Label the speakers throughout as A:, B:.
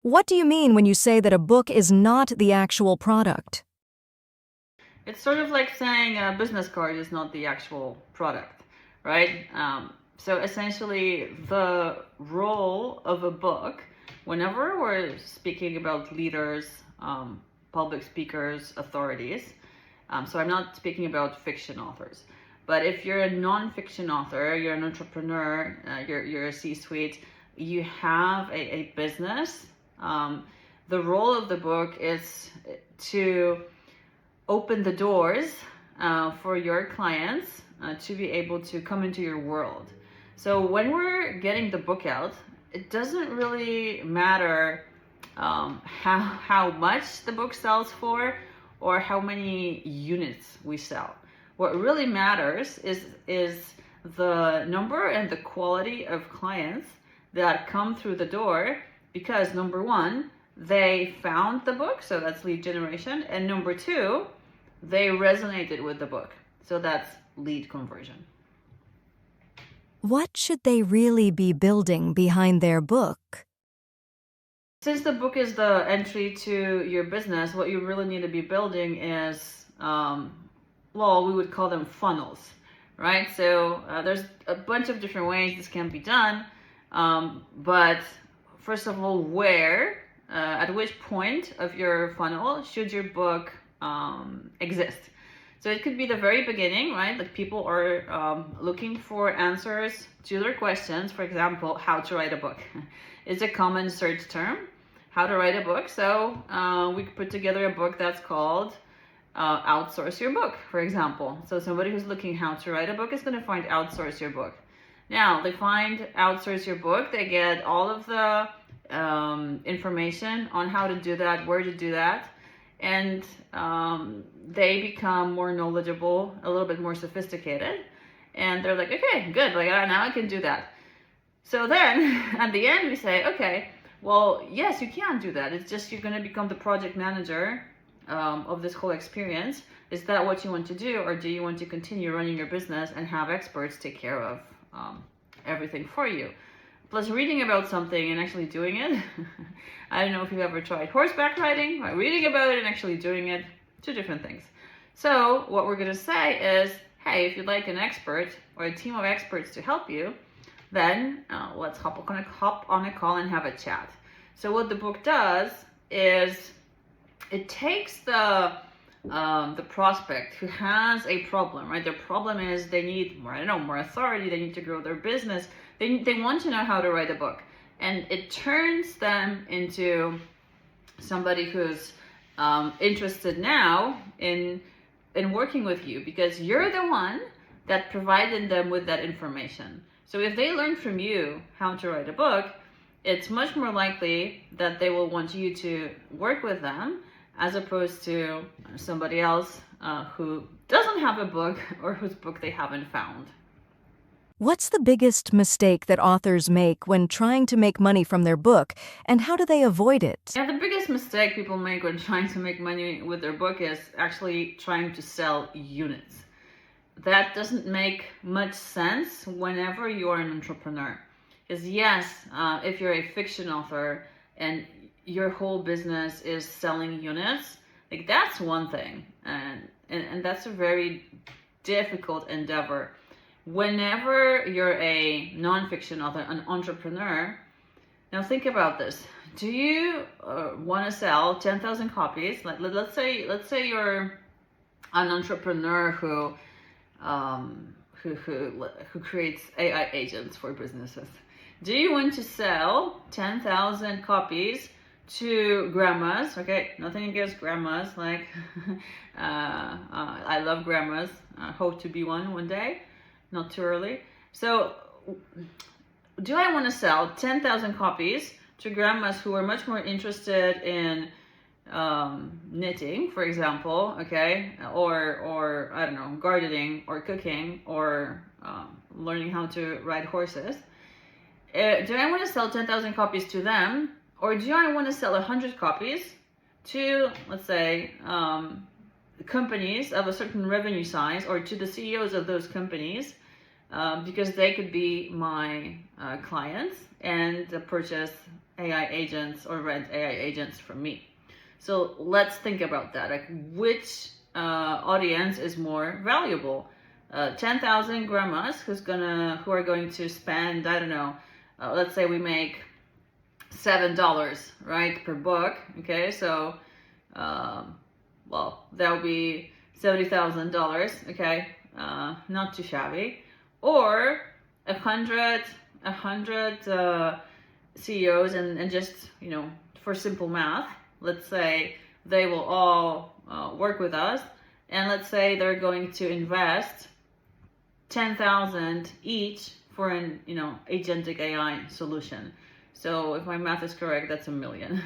A: What do you mean when you say that a book is not the actual product?
B: It's sort of like saying a business card is not the actual product, right? So essentially, the role of a book, whenever we're speaking about leaders, public speakers, authorities, so I'm not speaking about fiction authors, but if you're a non-fiction author, you're an entrepreneur, you're a C-suite, you have a business. The role of the book is to open the doors for your clients to be able to come into your world. So when we're getting the book out, it doesn't really matter how much the book sells for or how many units we sell. What really matters is the number and the quality of clients that come through the door, because number one, they found the book, so that's lead generation, and number two, they resonated with the book, so that's lead conversion.
A: What should they really be building behind their book?
B: Since the book is the entry to your business, what you really need to be building is, well, we would call them funnels, right? So there's a bunch of different ways this can be done, but first of all, at which point of your funnel should your book exist? So it could be the very beginning, right? Like people are looking for answers to their questions. For example, how to write a book is a common search term. How to write a book. So we could put together a book that's called Outsource Your Book, for example. So somebody who's looking how to write a book is going to find Outsource Your Book. Now they find Outsource Your Book. They get all of the information on how to do that, where to do that, and they become more knowledgeable, a little bit more sophisticated, and they're like, okay, good, like now I can do that. So then at the end we say, okay, well, yes, you can do that. It's just you're going to become the project manager of this whole experience. Is that what you want to do, or do you want to continue running your business and have experts take care of everything for you? Plus, reading about something and actually doing it. I don't know if you've ever tried horseback riding, right? Reading about it and actually doing it, two different things. So what we're going to say is, hey, if you'd like an expert or a team of experts to help you, then let's hop on a call and have a chat. So what the book does is it takes the prospect who has a problem, right? Their problem is they need more, I don't know, more authority. They need to grow their business. They want to know how to write a book, and it turns them into somebody who's interested now in working with you, because you're the one that provided them with that information. So if they learn from you how to write a book, it's much more likely that they will want you to work with them, as opposed to somebody else who doesn't have a book or whose book they haven't found.
A: What's the biggest mistake that authors make when trying to make money from their book, and how do they avoid it?
B: Yeah, the biggest mistake people make when trying to make money with their book is actually trying to sell units. That doesn't make much sense whenever you're an entrepreneur. Because yes, if you're a fiction author and your whole business is selling units, like that's one thing, and that's a very difficult endeavor. Whenever you're a non-fiction author, an entrepreneur, now think about this. Do you want to sell 10,000 copies? Like let's say you're an entrepreneur who creates AI agents for businesses. Do you want to sell 10,000 copies to grandmas? Okay, nothing against grandmas. Like, I love grandmas. I hope to be one day, not too early. So, do I want to sell 10,000 copies to grandmas who are much more interested in knitting, for example, okay, or I don't know, gardening or cooking or learning how to ride horses? Do I want to sell 10,000 copies to them, or do I want to sell 100 copies to, let's say, companies of a certain revenue size, or to the CEOs of those companies, because they could be my clients and purchase AI agents or rent AI agents from me. So let's think about that. Like, which audience is more valuable? 10,000 grandmas who are going to spend, I don't know, let's say we make $7, right, per book. Okay, so well, that would be $70,000. Okay, not too shabby. Or a hundred CEOs, and just, for simple math, let's say they will all work with us, and let's say they're going to invest 10,000 each for an agentic AI solution. So if my math is correct, that's $1 million,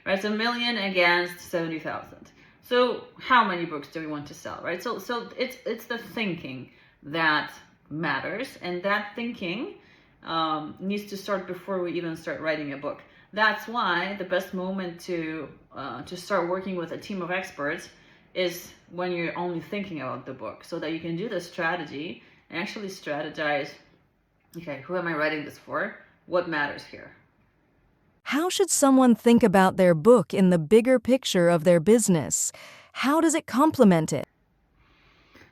B: right? It's $1 million against 70,000. So how many books do we want to sell, right? So it's the thinking that matters, and that thinking needs to start before we even start writing a book. That's why the best moment to start working with a team of experts is when you're only thinking about the book, so that you can do the strategy and actually strategize. Okay, who am I writing this for? What matters here?
A: How should someone think about their book in the bigger picture of their business? How does it complement it?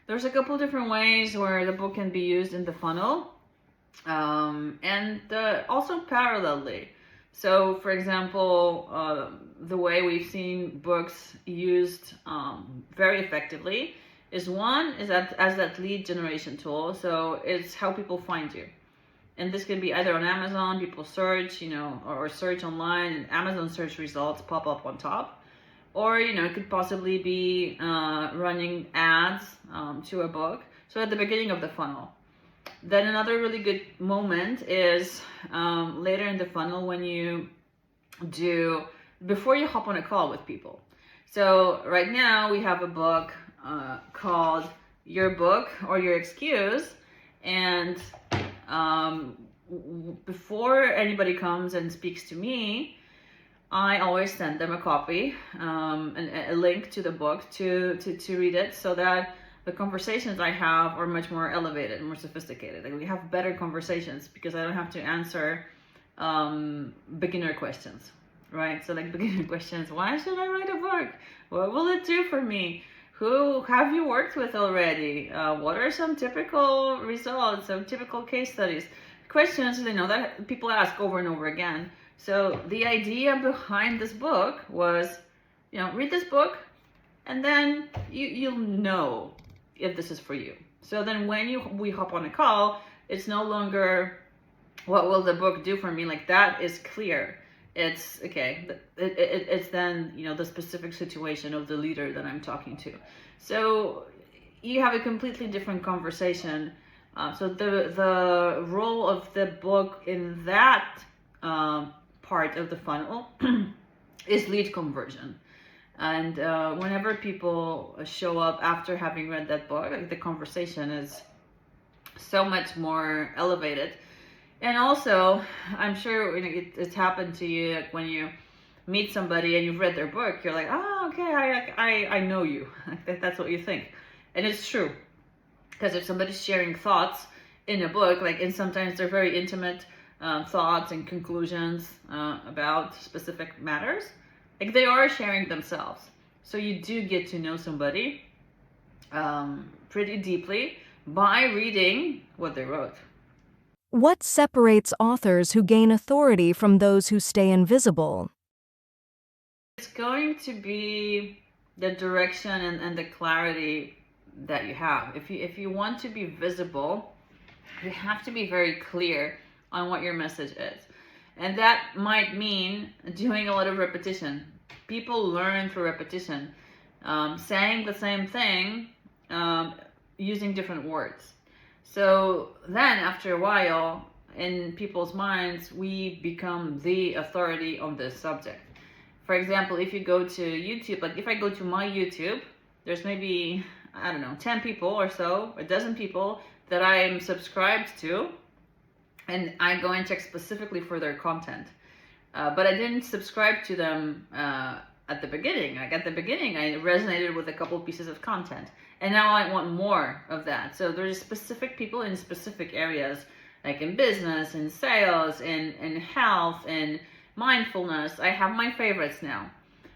B: There's a couple different ways where the book can be used in the funnel, and also parallelly. So, for example, the way we've seen books used very effectively is as that lead generation tool. So it's how people find you. And this can be either on Amazon, people search, or search online, and Amazon search results pop up on top. Or, it could possibly be running ads to a book. So at the beginning of the funnel. Then another really good moment is later in the funnel, when you before you hop on a call with people. So right now we have a book called Your Book or Your Excuse. And before anybody comes and speaks to me, I always send them a copy, and a link to the book to read it, so that the conversations I have are much more elevated, more sophisticated. Like, we have better conversations because I don't have to answer beginner questions, right? So like beginner questions: why should I write a book? What will it do for me? Who have you worked with already? What are some typical results, some typical case studies? Questions, that people ask over and over again. So the idea behind this book was, read this book, and then you'll know if this is for you. So then when we hop on a call, it's no longer what will the book do for me. Like, that is clear. It's okay. It's then the specific situation of the leader that I'm talking to. So you have a completely different conversation. So the role of the book in that part of the funnel is lead conversion. And whenever people show up after having read that book, like, the conversation is so much more elevated. And also, I'm sure it's happened to you, like, when you meet somebody and you've read their book, you're like, oh, okay, I know you. That's what you think. And it's true. Because if somebody's sharing thoughts in a book, and sometimes they're very intimate thoughts and conclusions about specific matters, they are sharing themselves. So you do get to know somebody pretty deeply by reading what they wrote.
A: What separates authors who gain authority from those who stay invisible?
B: It's going to be the direction and the clarity that you have. If you want to be visible, you have to be very clear on what your message is. And that might mean doing a lot of repetition. People learn through repetition, saying the same thing, using different words. So then after a while, in people's minds, we become the authority on this subject. For example, if you go to YouTube, like if I go to my YouTube, there's maybe, 10 people or so, a dozen people that I am subscribed to, and I go and check specifically for their content. But I didn't subscribe to them at the beginning. Like, at the beginning, I resonated with a couple pieces of content, and now I want more of that. So there's specific people in specific areas, like in business, in sales, in health, in mindfulness. I have my favorites now.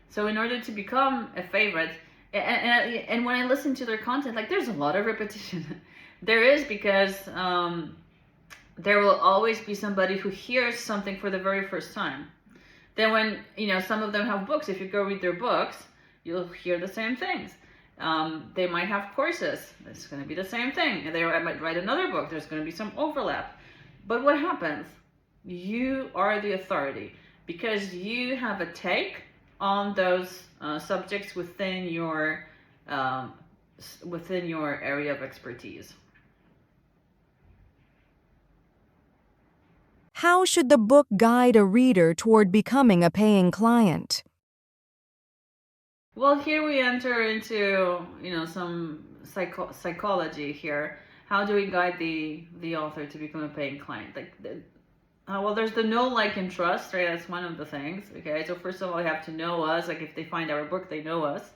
B: So in order to become a favorite, and when I listen to their content, like there's a lot of repetition. There is, because there will always be somebody who hears something for the very first time. Then when, some of them have books, if you go read their books, you'll hear the same things. They might have courses. It's going to be the same thing. And they might write another book. There's going to be some overlap. But what happens? You are the authority because you have a take on those subjects within your area of expertise.
A: How should the book guide a reader toward becoming a paying client?
B: Well, here we enter into, some psychology here. How do we guide the author to become a paying client? Well, there's the know, like, and trust, right? That's one of the things. Okay, so first of all, they have to know us. Like, if they find our book, they know us.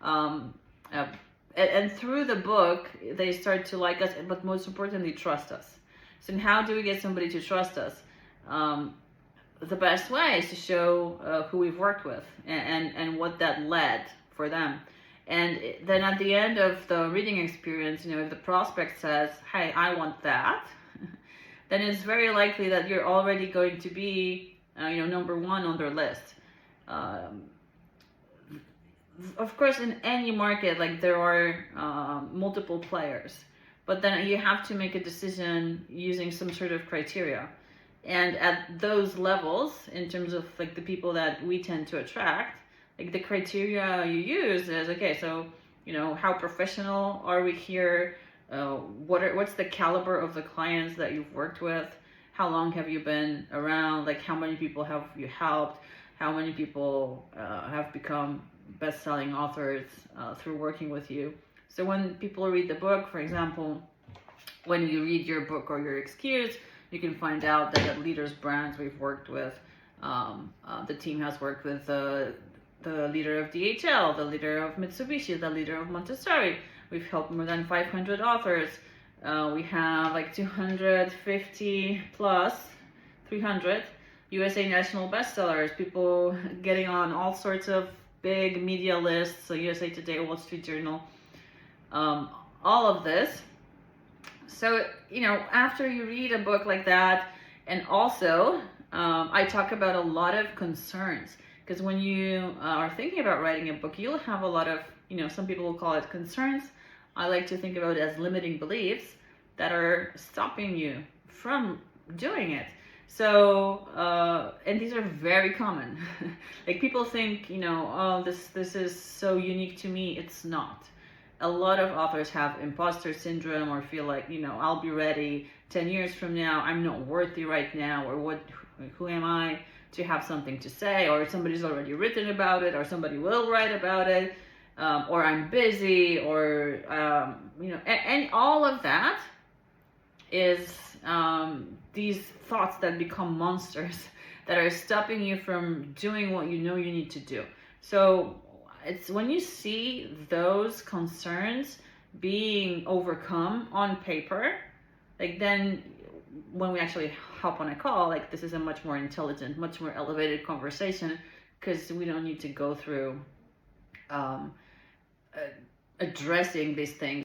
B: And through the book, they start to like us, but most importantly, trust us. So how do we get somebody to trust us? The best way is to show who we've worked with and what that led for them. And then at the end of the reading experience, if the prospect says, hey, I want that, then it's very likely that you're already going to be, number one on their list. Of course, in any market, like there are multiple players, but then you have to make a decision using some sort of criteria. And at those levels, in terms of like the people that we tend to attract, like the criteria you use is, okay, so, how professional are we here? What's the caliber of the clients that you've worked with? How long have you been around? Like, how many people have you helped? How many people have become best-selling authors through working with you? So when people read the book, for example, when you read your book or your excuse, you can find out that at Leaders Brands we've worked with, the team has worked with the leader of DHL, the leader of Mitsubishi, the leader of Montessori. We've helped more than 500 authors. We have like 250 plus 300 USA national bestsellers, people getting on all sorts of big media lists, so USA Today, Wall Street Journal, all of this. So, after you read a book like that, and also I talk about a lot of concerns, because when you are thinking about writing a book, you'll have a lot of, some people will call it concerns. I like to think about it as limiting beliefs that are stopping you from doing it. So, and these are very common. Like, people think, oh, this is so unique to me. It's not. A lot of authors have imposter syndrome, or feel like, I'll be ready 10 years from now. I'm not worthy right now, or who am I to have something to say, or somebody's already written about it, or somebody will write about it, or I'm busy, or, and all of that is these thoughts that become monsters that are stopping you from doing what you need to do. So it's when you see those concerns being overcome on paper, like, then when we actually hop on a call, like, this is a much more intelligent, much more elevated conversation, because we don't need to go through addressing these things